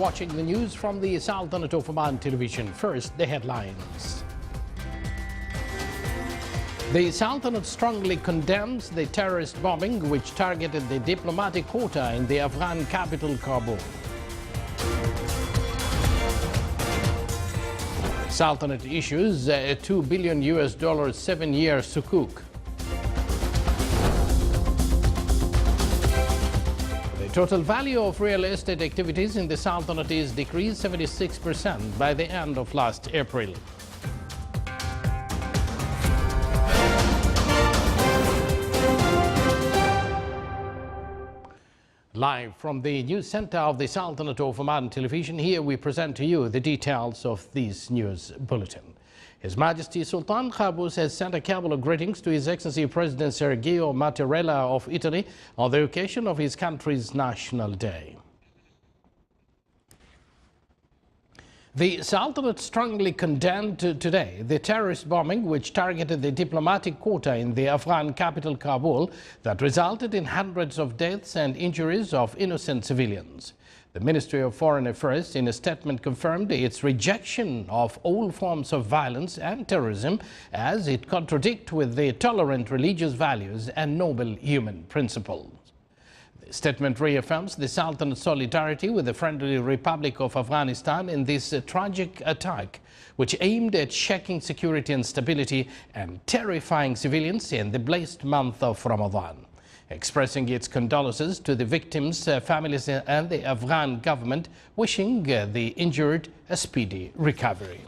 watching the news from the Sultanate of Oman television. First, the headlines. The Sultanate strongly condemns the terrorist bombing which targeted the diplomatic quota in the Afghan capital, Kabul. Sultanate issues a $2 billion 7-year sukuk. The total value of real estate activities in the Sultanate is decreased 76% by the end of last April. Live from the news center of the Sultanate of Oman television, here we present to you the details of this news bulletin. His Majesty Sultan Qaboos has sent a cabal of greetings to His Excellency President Sergio Mattarella of Italy on the occasion of his country's National Day. The Sultanate strongly condemned today the terrorist bombing which targeted the diplomatic quota in the Afghan capital, Kabul, that resulted in hundreds of deaths and injuries of innocent civilians. The Ministry of Foreign Affairs, in a statement, confirmed its rejection of all forms of violence and terrorism, as it contradicts with the tolerant religious values and noble human principles. The statement reaffirms the Sultanate's solidarity with the friendly Republic of Afghanistan in this tragic attack, which aimed at shaking security and stability and terrifying civilians in the blessed month of Ramadan. Expressing its condolences to the victims' families and the Afghan government, wishing the injured a speedy recovery.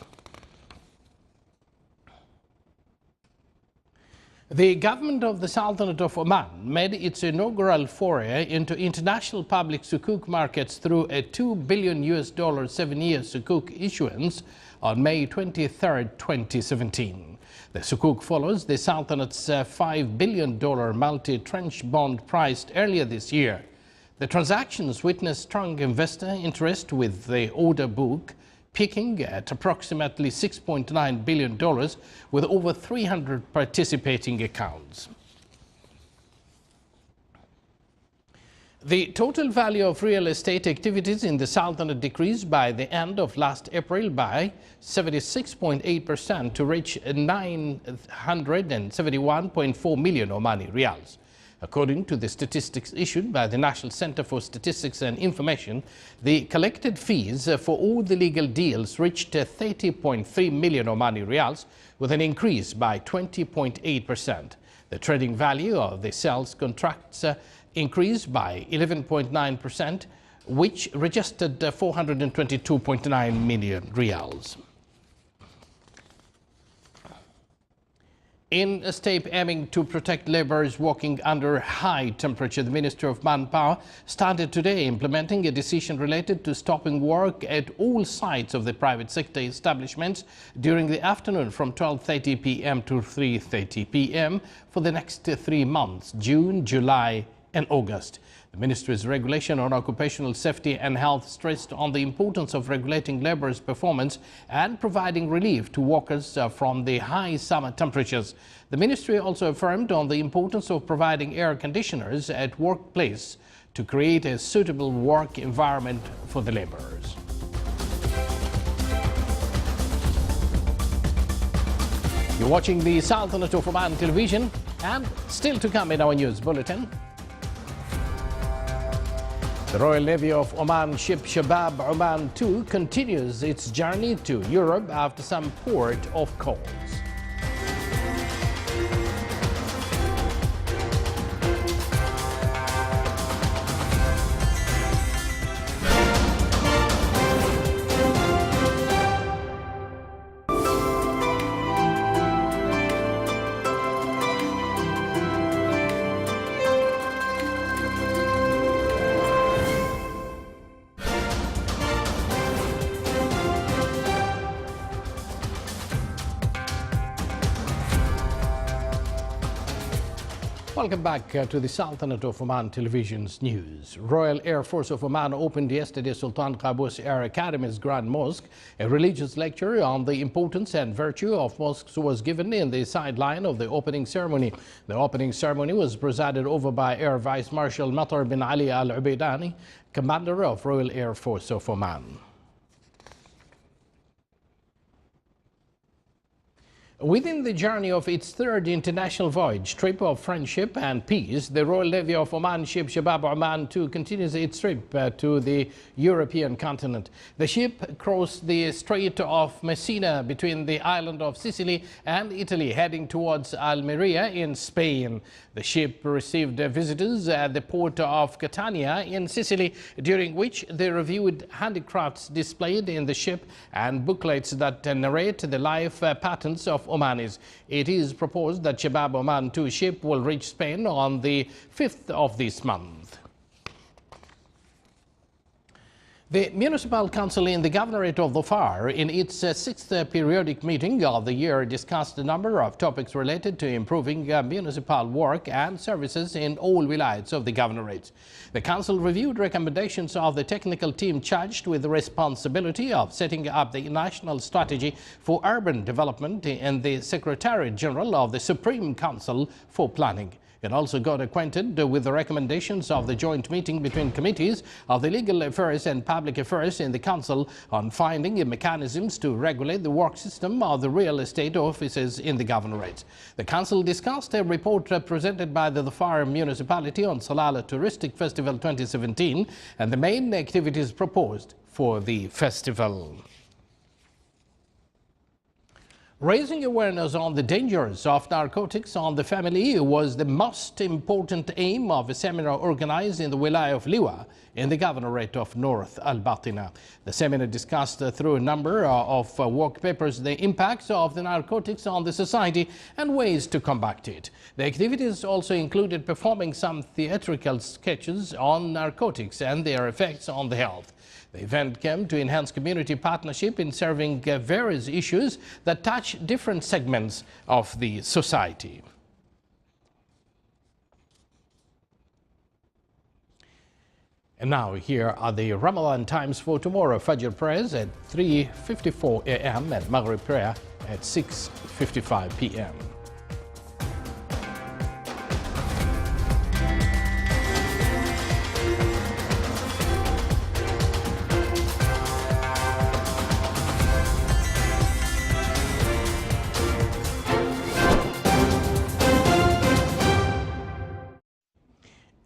The government of the Sultanate of Oman made its inaugural foray into international public sukuk markets through a $2 billion 7-year sukuk issuance on May 23, 2017. The sukuk follows the Sultanate's $5 billion multi-tranche bond priced earlier this year. The transactions witnessed strong investor interest, with the order book peaking at approximately $6.9 billion with over 300 participating accounts. The total value of real estate activities in the Sultanate decreased by the end of last April by 76.8% to reach 971.4 million Omani Riyals. According to the statistics issued by the National Center for Statistics and Information, the collected fees for all the legal deals reached 30.3 million Omani Riyals, with an increase by 20.8%. The trading value of the sales contracts increased by 11.9%, which registered 422.9 million Riyals. In a step aiming to protect laborers working under high temperature, the Ministry of Manpower started today implementing a decision related to stopping work at all sites of the private sector establishments during the afternoon from 12:30 p.m. to 3:30 p.m. for the next 3 months, June, July and August. The Ministry's regulation on occupational safety and health stressed on the importance of regulating laborers' performance and providing relief to workers from the high summer temperatures. The Ministry also affirmed on the importance of providing air conditioners at workplace to create a suitable work environment for the laborers. You're watching the Sultanate of Oman television, and still to come in our news bulletin. The Royal Navy of Oman ship Shabab Oman 2 continues its journey to Europe after some port of calls. Welcome back to the Sultanate of Oman Television's news. Royal Air Force of Oman opened yesterday Sultan Qaboos Air Academy's Grand Mosque. A religious lecture on the importance and virtue of mosques was given in the sideline of the opening ceremony. The opening ceremony was presided over by Air Vice Marshal Matar bin Ali Al Ubaidani, Commander of Royal Air Force of Oman. Within the journey of its third international voyage, trip of friendship and peace, the Royal Navy of Oman ship Shabab Oman 2 continues its trip to the European continent. The ship crossed the Strait of Messina between the island of Sicily and Italy, heading towards Almeria in Spain. The ship received visitors at the port of Catania in Sicily, during which they reviewed handicrafts displayed in the ship and booklets that narrate the life patterns of Omanis. It is proposed that Shabab Oman 2 ship will reach Spain on the 5th of this month. The Municipal Council in the Governorate of Dhofar, in its sixth periodic meeting of the year, discussed a number of topics related to improving municipal work and services in all wilayats of the Governorate. The Council reviewed recommendations of the technical team charged with the responsibility of setting up the national strategy for urban development and the Secretariat General of the Supreme Council for Planning. It also got acquainted with the recommendations of the joint meeting between committees of the Legal Affairs and Public Affairs in the Council on finding mechanisms to regulate the work system of the real estate offices in the Governorate. The Council discussed a report presented by the Dhofar Municipality on Salala Touristic Festival 2017 and the main activities proposed for the festival. Raising awareness on the dangers of narcotics on the family was the most important aim of a seminar organized in the Wilaya of Liwa in the Governorate of North Al-Batina. The seminar discussed through a number of work papers the impacts of the narcotics on the society and ways to combat it. The activities also included performing some theatrical sketches on narcotics and their effects on the health. The event came to enhance community partnership in serving various issues that touch different segments of the society. And now here are the Ramadan times for tomorrow. Fajr prayers at 3:54 a.m. and Maghrib prayer at 6:55 p.m.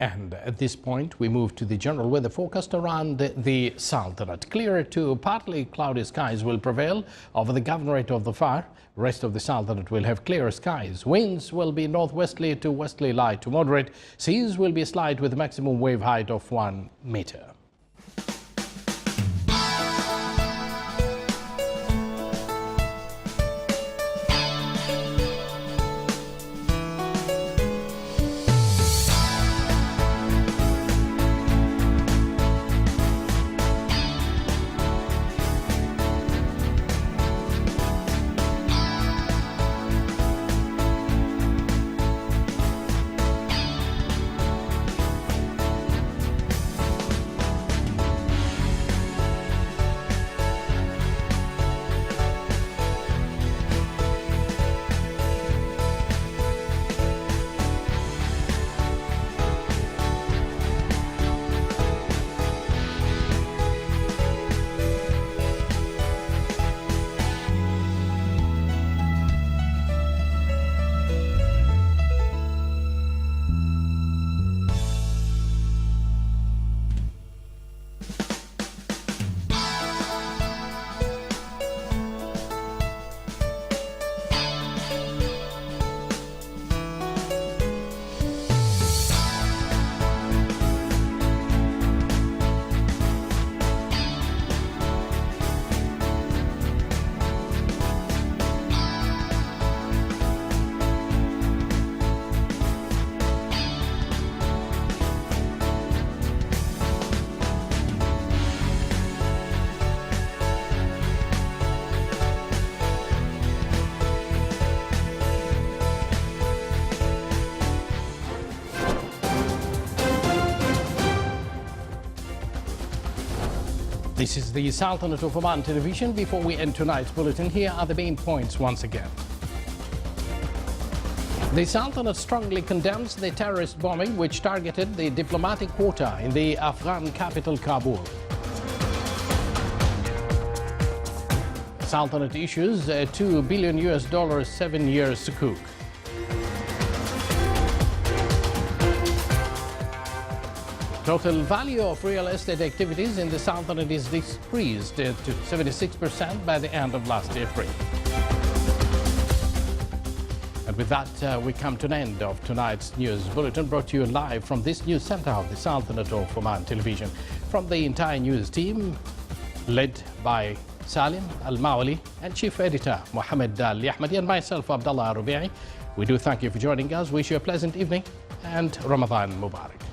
And at this point, we move to the general weather forecast around the Sultanate. Clear to partly cloudy skies will prevail over the Governorate of Dhofar. Rest of the Sultanate will have clear skies. Winds will be northwesterly to westerly light to moderate. Seas will be slight with a maximum wave height of 1 meter. This is the Sultanate of Oman television. Before we end tonight's bulletin, here are the main points once again. The Sultanate strongly condemns the terrorist bombing which targeted the diplomatic quota in the Afghan capital Kabul. Sultanate issues a $2 billion 7-year sukuk. Total value of real estate activities in the Sultanate is decreased to 76% by the end of last April. And with that, we come to an end of tonight's news bulletin, brought to you live from this news center of the Sultanate of Oman television. From the entire news team, led by Salim Al-Mawali and Chief Editor Mohammed Al-Ahmadi and myself, Abdullah Rubi'i, we do thank you for joining us, wish you a pleasant evening and Ramadan Mubarak.